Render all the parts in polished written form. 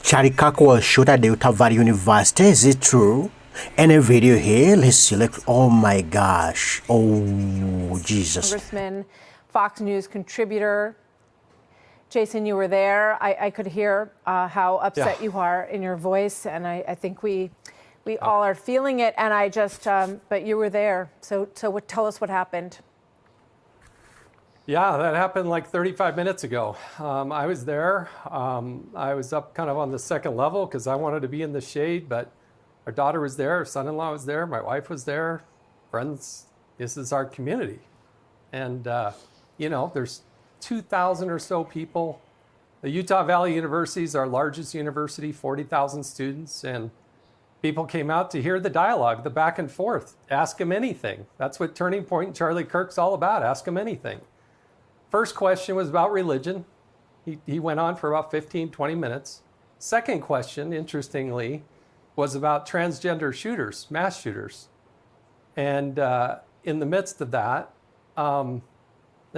Charlie Kirk was shot at the Utah Valley University. Is it true? Any video here? Let's select. Oh my gosh. Oh, Jesus. Congressman, Fox News contributor. Jason, you were there. I could hear how upset you are in your voice, and I think we all are feeling it. And I just, but you were there. So tell us what happened. Yeah, that happened like 35 minutes ago. I was there. I was up kind of on the second level because I wanted to be in the shade, but our daughter was there, our son-in-law was there, my wife was there, friends. This is our community. And, you know, there's 2,000 or so people. The Utah Valley University is our largest university, 40,000 students, and people came out to hear the dialogue, the back and forth. Ask him anything. That's what Turning Point and Charlie Kirk's all about. Ask him anything. First question was about religion. He went on for about 15, 20 minutes. Second question, interestingly, was about transgender shooters, mass shooters. And in the midst of that, the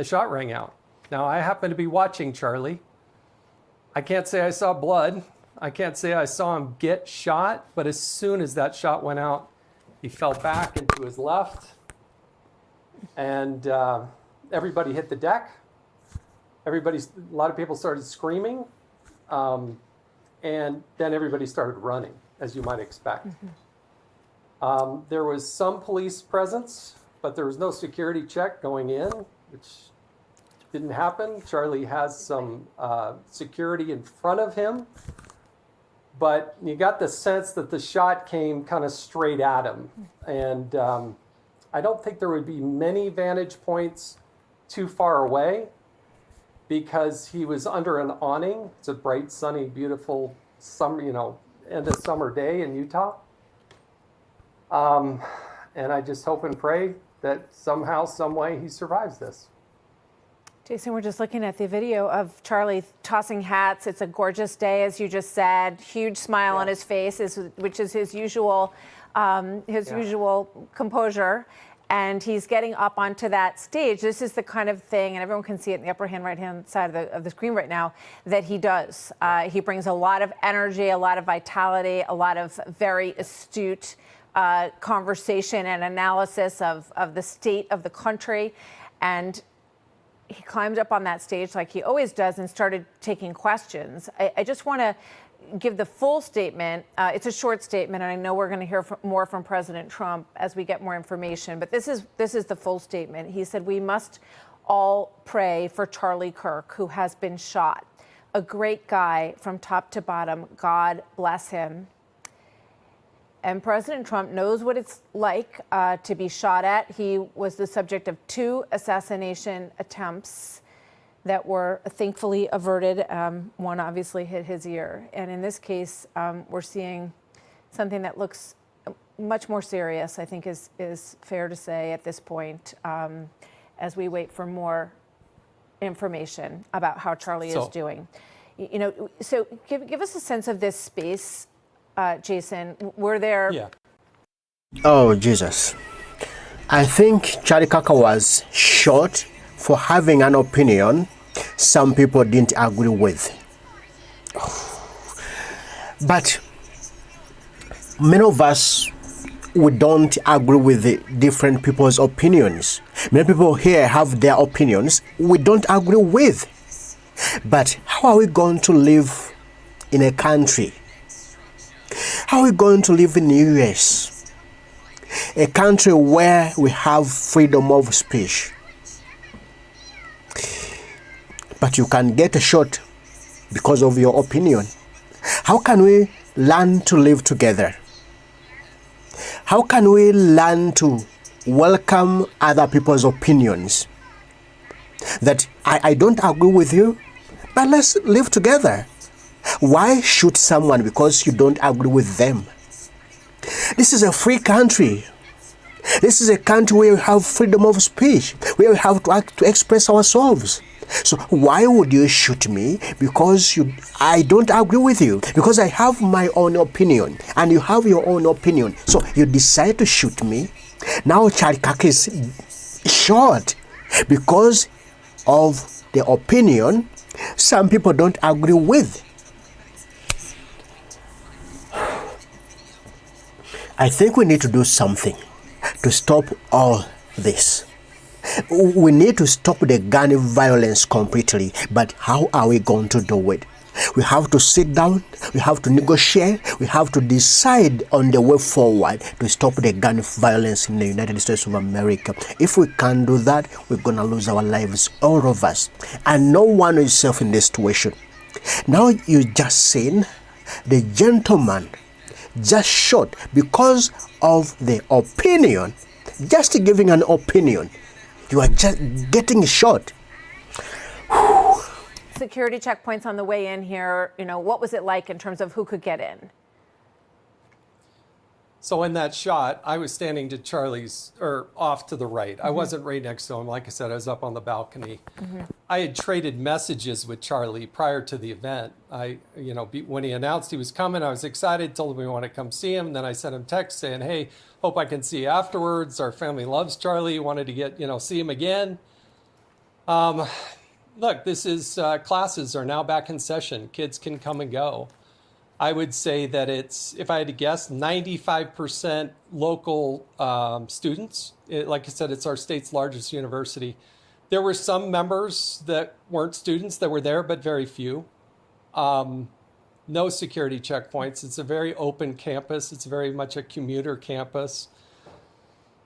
shot rang out. Now, I happen to be watching Charlie. I can't say I saw blood. I can't say I saw him get shot, but as soon as that shot went out, he fell back into his left, and everybody hit the deck. A lot of people started screaming, and then everybody started running, as you might expect. Mm-hmm. There was some police presence, but there was no security check going in, which didn't happen. Charlie has some security in front of him, but you got the sense that the shot came kind of straight at him. And I don't think there would be many vantage points too far away because he was under an awning. It's a bright, sunny, beautiful summer, end of summer day in Utah. And I just hope and pray that somehow, some way he survives this. Jason, we're just looking at the video of Charlie tossing hats. It's a gorgeous day, as you just said. Huge smile on his face, which is his usual composure. And he's getting up onto that stage. This is the kind of thing, and everyone can see it in the upper hand, right-hand side of the screen right now, that he does. He brings a lot of energy, a lot of vitality, a lot of very astute conversation and analysis of the state of the country. And he climbed up on that stage like he always does and started taking questions. I just want to give the full statement. It's a short statement, and I know we're going to hear more from President Trump as we get more information, but this is the full statement. He said, "We must all pray for Charlie Kirk, who has been shot. A great guy from top to bottom. God bless him." And President Trump knows what it's like to be shot at. He was the subject of 2 assassination attempts that were thankfully averted. One obviously hit his ear. And in this case, we're seeing something that looks much more serious, I think is fair to say at this point, as we wait for more information about how Charlie is doing. So give us a sense of this space. Jason, we're there. Yeah. Oh, Jesus. I think Charlie Kirk was shot for having an opinion some people didn't agree with. But many of us, we don't agree with the different people's opinions. Many people here have their opinions we don't agree with. But how are we going to live in a country? How are we going to live in the US? A country where we have freedom of speech. But you can get a shot because of your opinion. How can we learn to live together? How can we learn to welcome other people's opinions? That I don't agree with you, but let's live together. Why shoot someone because you don't agree with them? This is a free country. This is a country where we have freedom of speech, where we have to express ourselves. So why would you shoot me because I don't agree with you? Because I have my own opinion and you have your own opinion. So you decide to shoot me. Now Charlie Kirk is shot because of the opinion some people don't agree with. I think we need to do something to stop all this. We need to stop the gun violence completely, but how are we going to do it? We have to sit down, we have to negotiate, we have to decide on the way forward to stop the gun violence in the United States of America. If we can't do that, we're gonna lose our lives, all of us, and no one is safe in this situation. Now you just seen the gentleman just shot because of the opinion, just giving an opinion. You are just getting shot. Security checkpoints on the way in here, what was it like in terms of who could get in? So in that shot, I was standing to Charlie's, or off to the right. I wasn't right next to him. Like I said, I was up on the balcony. I had traded messages with Charlie prior to the event. When he announced he was coming, I was excited, told him we want to come see him. Then I sent him text saying, hey, hope I can see you afterwards. Our family loves Charlie. Wanted to see him again. Look, this is classes are now back in session. Kids can come and go. I would say that it's, if I had to guess, 95% local students. Like I said, it's our state's largest university. There were some members that weren't students that were there, but very few. No security checkpoints. It's a very open campus. It's very much a commuter campus.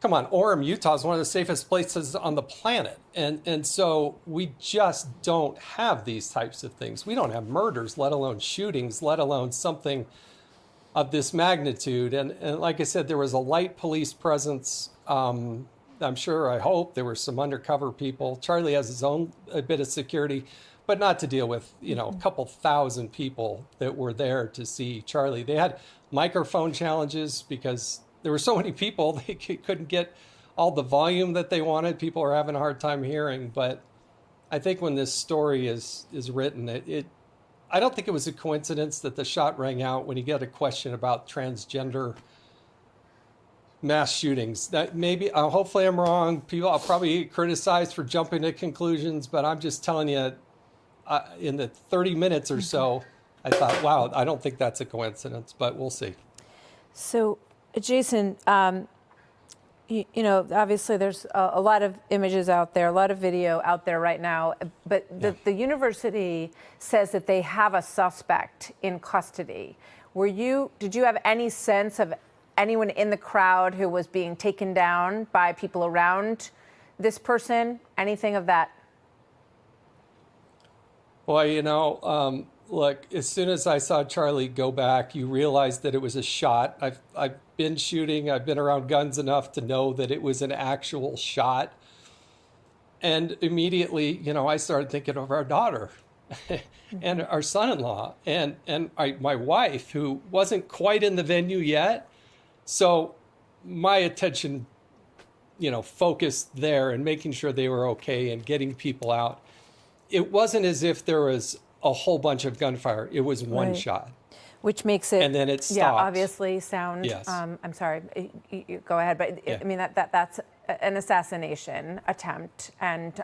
Come on, Orem, Utah is one of the safest places on the planet. And so we just don't have these types of things. We don't have murders, let alone shootings, let alone something of this magnitude. And like I said, there was a light police presence. I'm sure, I hope, there were some undercover people. Charlie has his own a bit of security, but not to deal with, a couple thousand people that were there to see Charlie. They had microphone challenges because there were so many people, they couldn't get all the volume that they wanted. People are having a hard time hearing. But I think when this story is written, I don't think it was a coincidence that the shot rang out when he got a question about transgender mass shootings. That maybe, hopefully I'm wrong. I'll probably get criticized for jumping to conclusions, but I'm just telling you, in the 30 minutes or so, I thought, wow, I don't think that's a coincidence, but we'll see. So, Jason, obviously there's a lot of images out there, a lot of video out there right now, but the university says that they have a suspect in custody. Did you have any sense of anyone in the crowd who was being taken down by people around this person? Anything of that? Well, look, as soon as I saw Charlie go back, you realize that it was a shot. I've been shooting. I've been around guns enough to know that it was an actual shot. And immediately, I started thinking of our daughter and our son-in-law and my wife, who wasn't quite in the venue yet. So my attention, focused there and making sure they were okay and getting people out. It wasn't as if there was a whole bunch of gunfire. It was one shot. Which makes it, and then it stopped. Yeah, obviously sound, yes. I'm sorry, you go ahead, but I mean, that's an assassination attempt. And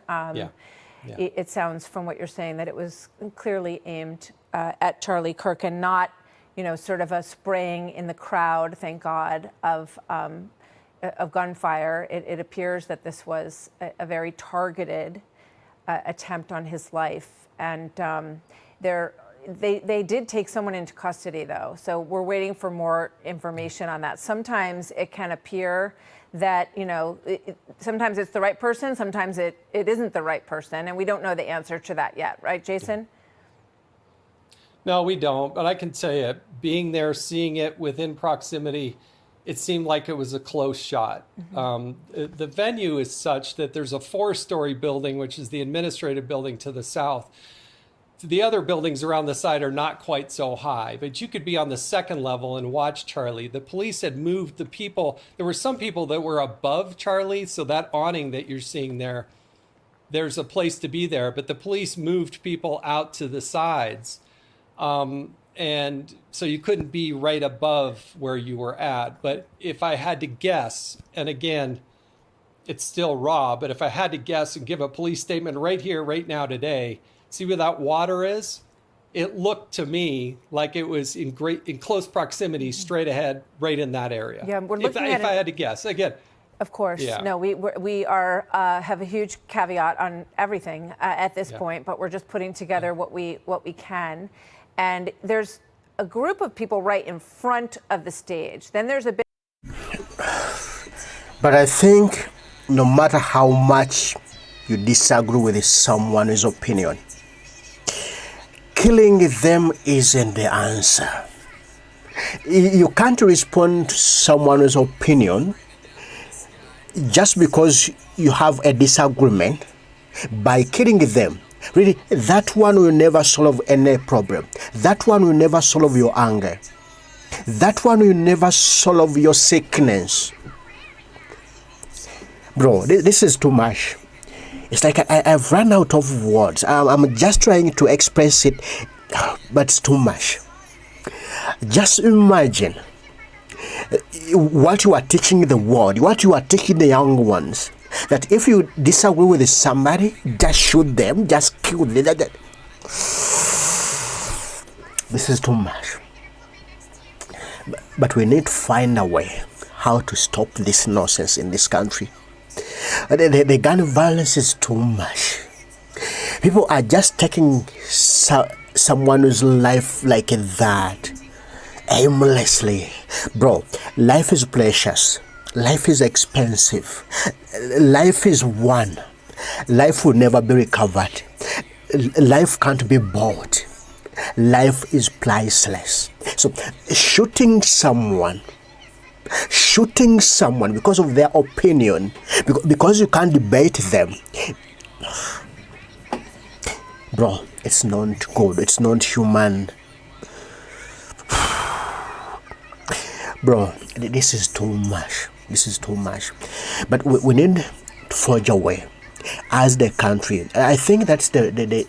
it sounds from what you're saying that it was clearly aimed at Charlie Kirk and not, sort of a spraying in the crowd, thank God, of gunfire. It appears that this was a very targeted attempt on his life. And they did take someone into custody, though. So we're waiting for more information on that. Sometimes it can appear that, sometimes it's the right person, sometimes it isn't the right person, and we don't know the answer to that yet. Right, Jason? No, we don't. But I can tell you, being there, seeing it within proximity, it seemed like it was a close shot. The venue is such that there's a 4-story building, which is the administrative building to the south. The other buildings around the side are not quite so high, but you could be on the second level and watch Charlie. The police had moved the people. There were some people that were above Charlie, so that awning that you're seeing there, there's a place to be there, but the police moved people out to the sides. And so you couldn't be right above where you were at. But if I had to guess, and again, it's still raw, but if I had to guess and give a police statement right here, right now, today, see where that water is? it looked to me like it was in close proximity, straight ahead, right in that area. Yeah, we're if looking at I had to guess again. Of course. Yeah. No, we are have a huge caveat on everything at this point, but we're just putting together what we can. And there's a group of people right in front of the stage. Then there's a bit. But I think no matter how much you disagree with someone's opinion, killing them isn't the answer. You can't respond to someone's opinion just because you have a disagreement by killing them. Really, that one will never solve any problem. That one will never solve your anger. That one will never solve your sickness. Bro, this is too much. It's like I've run out of words. I'm just trying to express it, but it's too much. Just imagine what you are teaching the world, what you are teaching the young ones, that if you disagree with somebody, just shoot them, just kill them. This is too much. But we need to find a way how to stop this nonsense in this country. The gun violence is too much. People are just taking someone's life like that, aimlessly. Bro, life is precious. Life is expensive. Life is one. Life will never be recovered. Life can't be bought. Life is priceless. So shooting someone because of their opinion, because you can't debate them, bro, it's not good. It's not human. Bro, this is too much. This is too much. But we need to forge a way as the country. I think that's the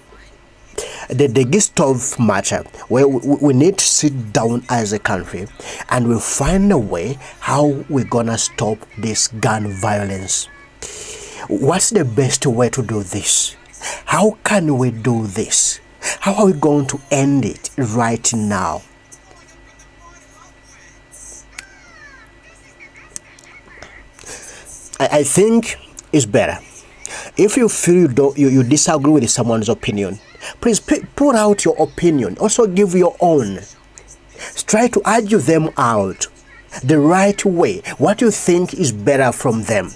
gist of matter, where we need to sit down as a country and we'll find a way how we're gonna stop this gun violence. What's the best way to do this? How can we do this? How are we going to end it right now? I think it's better. If you feel you disagree with someone's opinion, please put out your opinion. Also give your own. Try to argue them out the right way. What you think is better from them.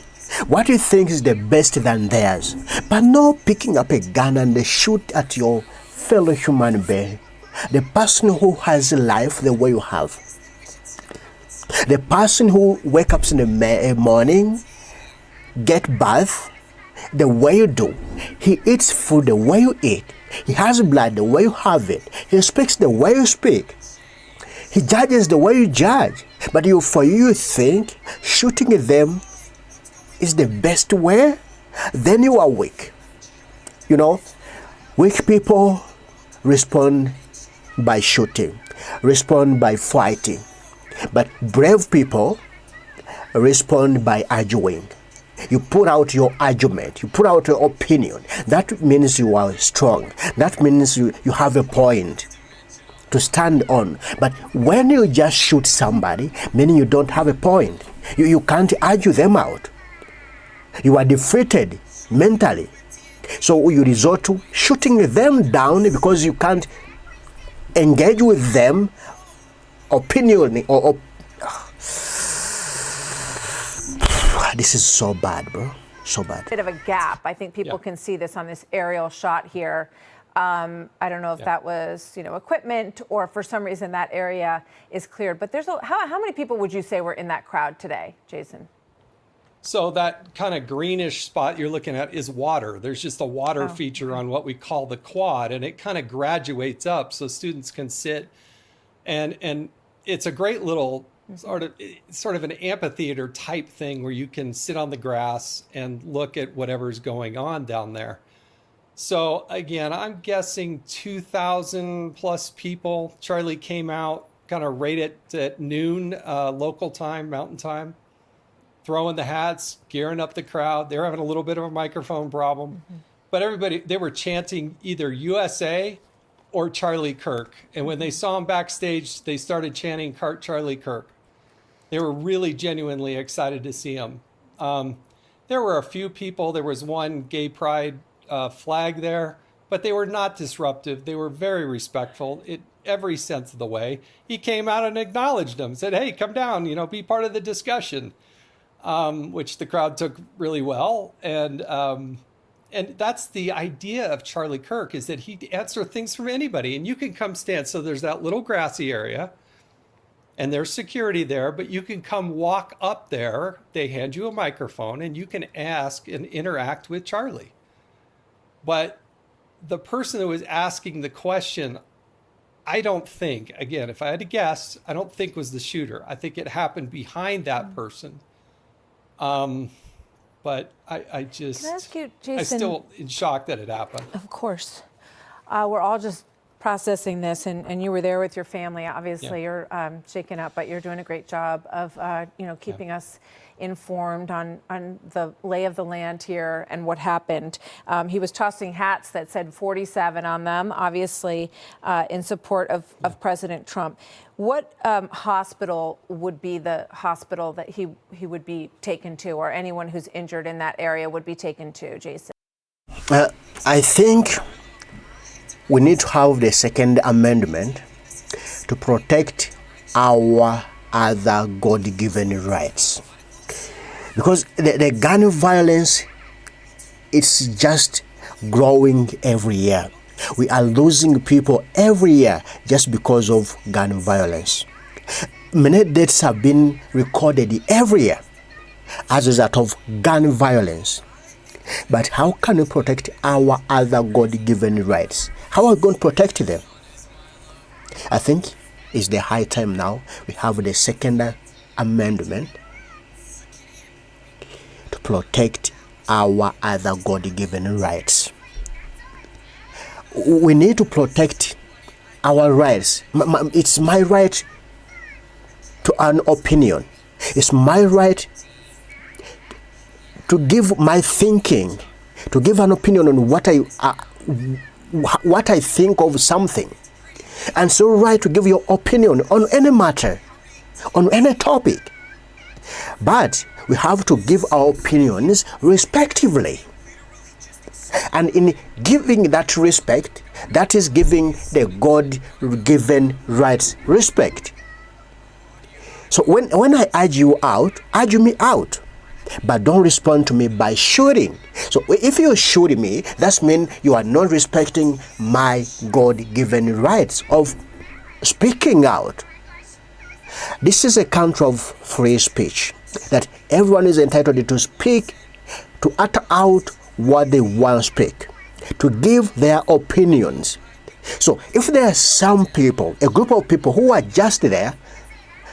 What you think is the best than theirs. But no picking up a gun and shoot at your fellow human being. The person who has life the way you have. The person who wakes up in the morning, get bath the way you do. He eats food the way you eat. He has blood the way you have it. He speaks the way you speak. He judges the way you judge. But for you think shooting them is the best way? Then you are weak. You know, weak people respond by shooting, respond by fighting. But brave people respond by arguing. You put out your argument, you put out your opinion. That means you are strong. That means you have a point to stand on. But when you just shoot somebody, meaning you don't have a point. You can't argue them out. You are defeated mentally. So you resort to shooting them down because you can't engage with them opinion or this is so bad, bro. So bad. Bit of a gap. I think people can see this on this aerial shot here. I don't know if that was, equipment or for some reason that area is cleared. But there's how many people would you say were in that crowd today, Jason? So that kind of greenish spot you're looking at is water. There's just a water feature on what we call the quad, and it kind of graduates up so students can sit, and it's a great little sort of an amphitheater type thing where you can sit on the grass and look at whatever's going on down there. So again, I'm guessing 2,000 plus people. Charlie came out kind of right at noon local time, mountain time, throwing the hats, gearing up the crowd. They're having a little bit of a microphone problem, but everybody, they were chanting either USA or Charlie Kirk. And when they saw him backstage, they started chanting Charlie Kirk. They were really genuinely excited to see him. There were a few people. There was one gay pride flag there, but they were not disruptive. They were very respectful in every sense of the way. He came out and acknowledged them, said, hey, come down, be part of the discussion, which the crowd took really well. And that's the idea of Charlie Kirk, is that he'd answer things from anybody. And you can come stand. So there's that little grassy area, and there's security there, but you can come walk up there. They hand you a microphone, and you can ask and interact with Charlie. But the person who was asking the question, I don't think, again, if I had to guess, I don't think was the shooter. I think it happened behind that person. But I just, Can I ask you, Jason? I'm still in shock that it happened. Of course. We're all just processing this, and you were there with your family. Obviously, you're shaken up, but you're doing a great job of, keeping us informed on the lay of the land here and what happened. He was tossing hats that said 47 on them, obviously in support of President Trump. What hospital would be the hospital that he would be taken to, or anyone who's injured in that area would be taken to, Jason? I think we need to have the Second Amendment to protect our other God-given rights. Because the gun violence, it's just growing every year. We are losing people every year just because of gun violence. Many deaths have been recorded every year as a result of gun violence. But how can we protect our other God-given rights? How are we going to protect them? I think it's the high time now we have the Second Amendment to protect our other God-given rights. We need to protect our rights. It's my right to an opinion. It's my right to give my thinking, to give an opinion on what I think of something. And so right to give your opinion on any matter, on any topic. But we have to give our opinions respectively. And in giving that respect, that is giving the God-given rights respect. So when I urge you out, urge me out. But don't respond to me by shooting. So if you're shooting me, that means you are not respecting my God-given rights of speaking out. This is a country of free speech, that everyone is entitled to speak, to utter out what they want to speak, to give their opinions. So if there are some people, a group of people who are just there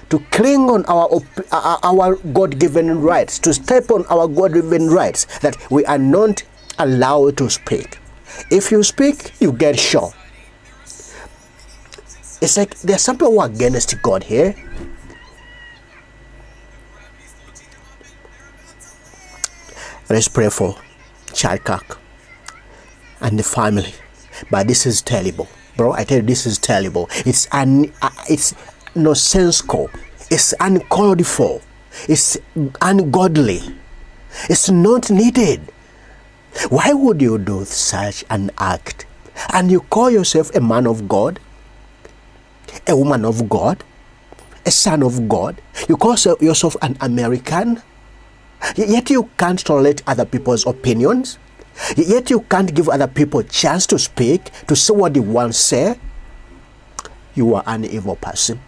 to cling on our God-given rights, to step on our God-given rights, that we are not allowed to speak. If you speak, you get shot. It's like there are some people who are against God here. Let's pray for Charlie Kirk and the family. But this is terrible, bro. I tell you, this is terrible. It's nonsensical. It's uncalled for. It's ungodly. It's not needed. Why would you do such an act? And you call yourself a man of God, a woman of God, a son of God. You call yourself an American. Yet you can't tolerate other people's opinions. Yet you can't give other people a chance to speak, to say what they want to say. You are an evil person.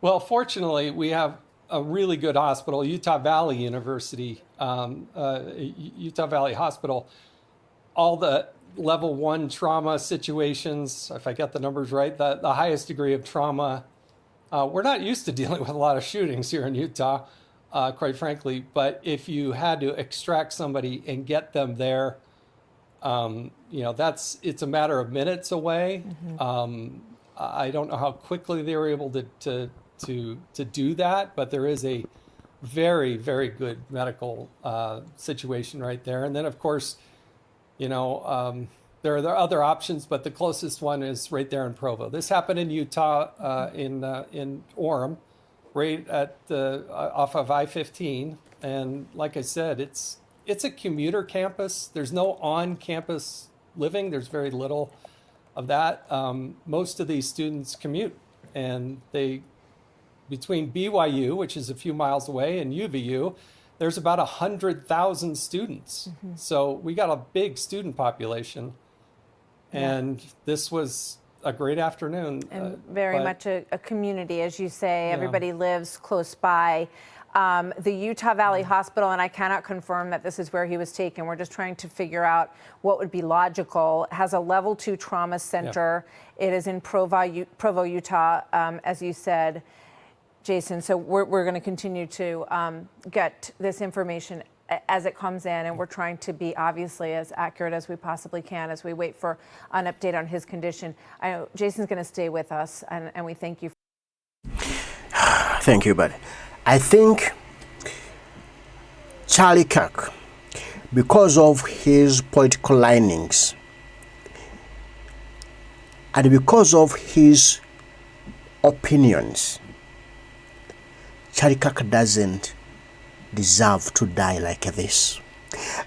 Well, fortunately, we have a really good hospital, Utah Valley University, Utah Valley Hospital. All the level 1 trauma situations, if I get the numbers right, the highest degree of trauma. We're not used to dealing with a lot of shootings here in Utah, quite frankly. But if you had to extract somebody and get them there, it's a matter of minutes away. Mm-hmm. I don't know how quickly they were able to do that, but there is a very, very good medical situation right there. And then, of course, there are other options, but the closest one is right there in Provo. This happened in Utah, in Orem, right at off of I-15. And like I said, it's a commuter campus. There's no on-campus living. There's very little of that. Most of these students commute, and between BYU, which is a few miles away, and UVU, there's about 100,000 students. Mm-hmm. So we got a big student population. And this was a great afternoon. And very much a community, as you say. Yeah. Everybody lives close by. The Utah Valley Hospital, and I cannot confirm that this is where he was taken. We're just trying to figure out what would be logical, has a level 2 trauma center. Yeah. It is in Provo, Utah, as you said, Jason. So we're going to continue to get this information as it comes in, and we're trying to be obviously as accurate as we possibly can as we wait for an update on his condition. I know Jason's going to stay with us, and we thank you. Thank you, buddy. I think Charlie Kirk, because of his political linings and because of his opinions, Charlie Kirk doesn't deserve to die like this,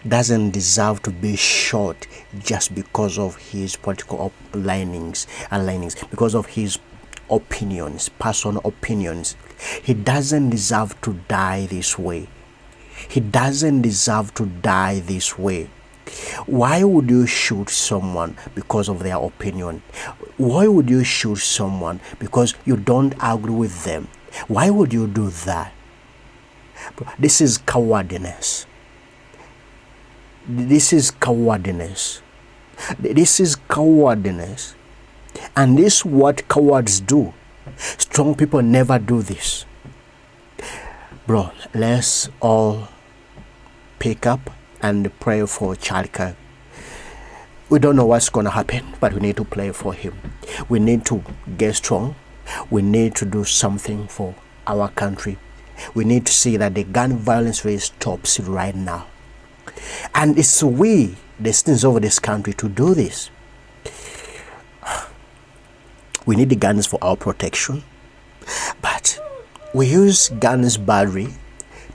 doesn't deserve to be shot just because of his political linings, because of his opinions, personal opinions. He doesn't deserve to die this way. He doesn't deserve to die this way. Why would you shoot someone because of their opinion? Why would you shoot someone because you don't agree with them? Why would you do that? This is cowardness. This is cowardness. This is cowardness. And this is what cowards do. Strong people never do this. Bro, let's all pick up and pray for Charlie Kirk. We don't know what's going to happen, but we need to pray for him. We need to get strong. We need to do something for our country. We need to see that the gun violence rate stops right now. And it's we, the citizens of this country, to do this. We need the guns for our protection. But we use guns badly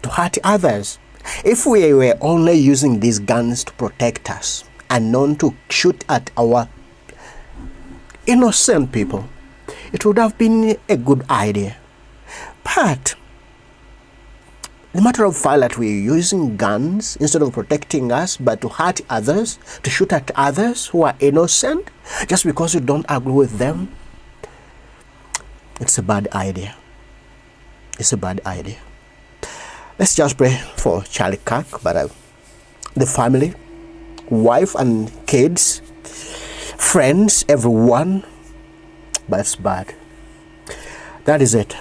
to hurt others. If we were only using these guns to protect us and not to shoot at our innocent people, it would have been a good idea. But the matter of fact that we're using guns instead of protecting us, but to hurt others, to shoot at others who are innocent, just because you don't agree with them, it's a bad idea. It's a bad idea. Let's just pray for Charlie Kirk, but the family, wife and kids, friends, everyone. But it's bad. That is it.